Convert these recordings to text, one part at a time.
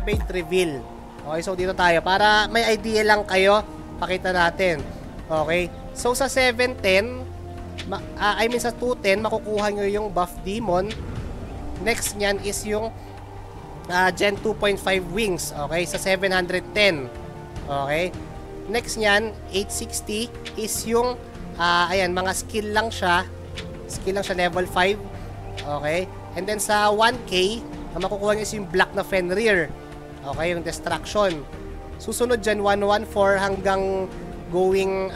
rebate reveal. Okay, so dito tayo. Para may idea lang kayo, pakita natin. Okay, so sa 710, sa 210, makukuha nyo yung buff demon. Next nyan is yung Gen 2.5 wings. Okay, sa 710. Okay, next nyan, 860 is yung, ayan, mga skill lang siya. Skill lang siya, level 5. Okay, and then sa 1K, makukuha nyo is yung black na Fenrir. Okay, yung destruction. Susunod dyan, 114 hanggang going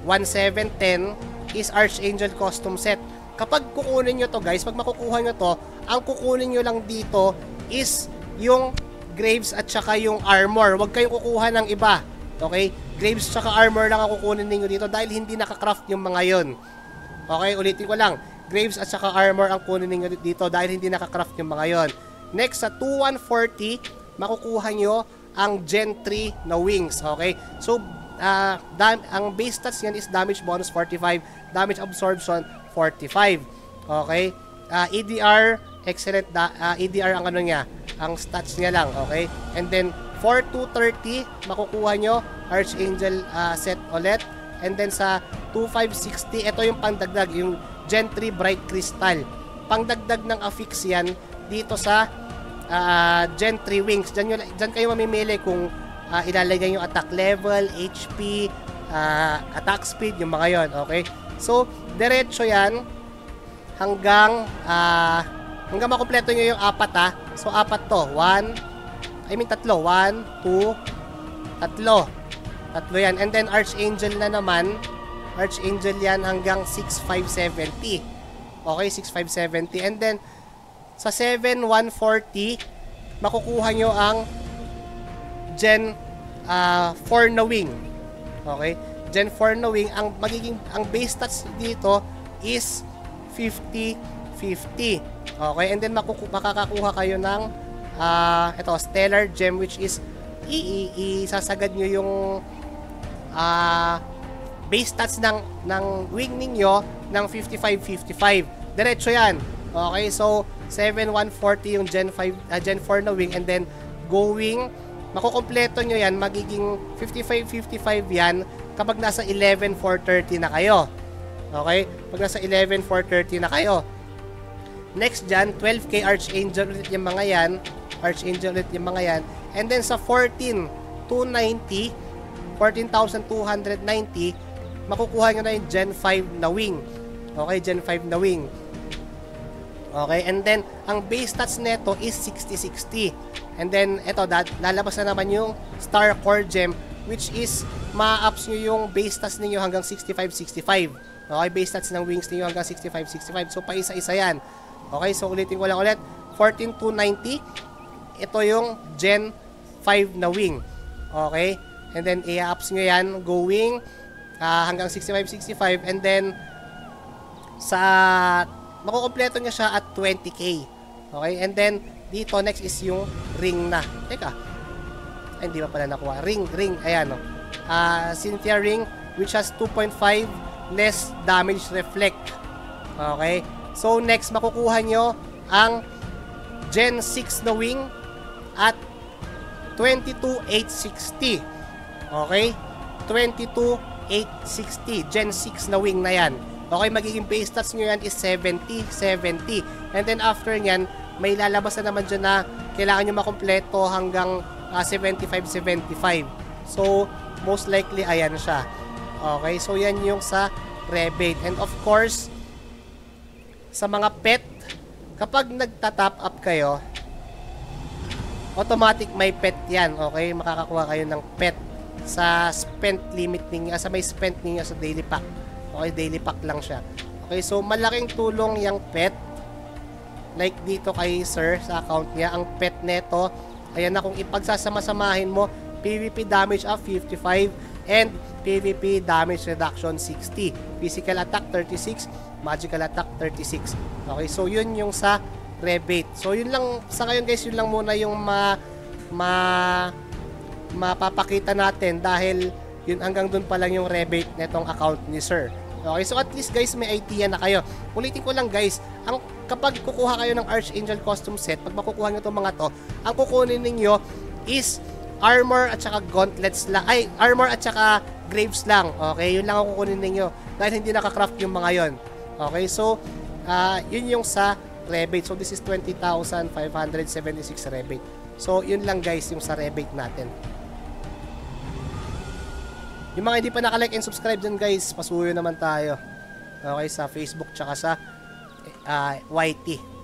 1710 is Archangel custom set. Kapag kukunin nyo to guys, pag makukuha nyo to, ang kukunin nyo lang dito is yung Graves at saka yung armor. Huwag kayong kukuha ng iba. Okay? Graves at saka armor lang ang kukunin ninyo dito dahil hindi nakakraft yung mga yon. Okay? Ulitin ko lang. Graves at saka armor ang kunin ninyo dito dahil hindi nakakraft yung mga yon. Next, sa 2140, makukuha nyo ang Gen 3 na wings. Okay? So, ang base stats yan is damage bonus 45, damage absorption 45. Okay? EDR, excellent. EDR ang ano niya, ang stats niya lang. Okay? And then, for 230, makukuha nyo Archangel set ulit. And then, sa 2560, ito yung pangdagdag, yung Gen 3 Bright Crystal. Pangdagdag ng affix yan dito sa Gen 3 wings. Diyan kayo mamimili kung ilalagay yung attack level, HP, attack speed, yung mga yon. Okay? So, diretso yan hanggang makumpleto nyo yung apat So, apat to. Tatlo. 1, 2, tatlo yan. And then, Archangel na naman. Archangel yan hanggang 6570. Okay? 6570. And then, sa 7140, makukuha nyo ang Gen 4 na wing. Okay? Gen 4 na wing, ang base stats dito is 50-50. Okay? And then makakakuha kayo ng ito, Stellar Gem, which is isasagad nyo yung base stats ng wing ninyo ng 55-55. Diretso yan. Okay? So, 7140 yung Gen 4 na wing, and then going, makukompleto nyo yan, magiging 55-55 yan kapag nasa 11-430 na kayo. Okay? Pag nasa 11-430 na kayo. Next dyan, 12k Archangel ulit yung mga yan. Archangel ulit yung mga yan. And then sa 14,290, makukuha nyo na yung Gen 5 na wing. Okay? Gen 5 na wing. Okay? And then, ang base stats neto is 60-60. And then, eto, lalabas na naman yung Star Core Gem, which is, ma-ups nyo yung base stats ninyo hanggang 65-65. Okay? Base stats ng wings ninyo hanggang 65-65. So, paisa-isa yan. Okay? So, ulitin ko lang ulit. 14,290. Ito yung Gen 5 na wing. Okay? And then, i-ups nyo yan going hanggang 65-65. And then, makukompleto nyo siya at 20k. Okay? And then, dito, next is yung ring na. Teka. Ay, hindi pa pala nakuha. Ring. Ayan, no. Cynthia ring, which has 2.5 less damage reflect. Okay? So, next, makukuha nyo ang Gen 6 na wing at 22,860. Okay? 22,860. Gen 6 na wing na yan. Okay, magiging base stats nyo yan is 70-70. And then after nyan, may lalabas na naman dyan na kailangan nyo makompleto hanggang 75-75. So, most likely, ayan siya. Okay, so yan yung sa rebate. And of course, sa mga pet, kapag nagta-top up kayo, automatic may pet yan. Okay, makakakuha kayo ng pet sa spent limit ninyo, sa may spent ninyo sa daily pack. Okay, daily pack lang siya. Okay, so malaking tulong yung pet. Like dito kay sir, sa account niya, ang pet neto, ayan na, kung ipagsasama-samahin mo, PvP damage up 55 and PvP damage reduction 60. Physical attack 36, magical attack 36. Okay, so yun yung sa rebate. So yun lang, sa ngayon guys, yun lang muna yung mapapakita natin dahil yun hanggang dun pa lang yung rebate netong account ni sir. Okay, so at least guys, may idea na kayo. Ulitin ko lang guys, ang kapag kukuha kayo ng Archangel custom set, pag makukuha nyo itong mga to, ang kukunin ninyo is armor at saka gauntlets lang. Ay, armor at saka graves lang. Okay, yun lang ang kukunin ninyo. Dahil hindi nakakraft yung mga yon. Okay, so, yun yung sa rebate. So, this is 20,576 rebate. So, yun lang guys, yung sa rebate natin. Yung mga hindi pa nakalike and subscribe dyan guys, pasuyo naman tayo. Okay, sa Facebook tsaka sa YT.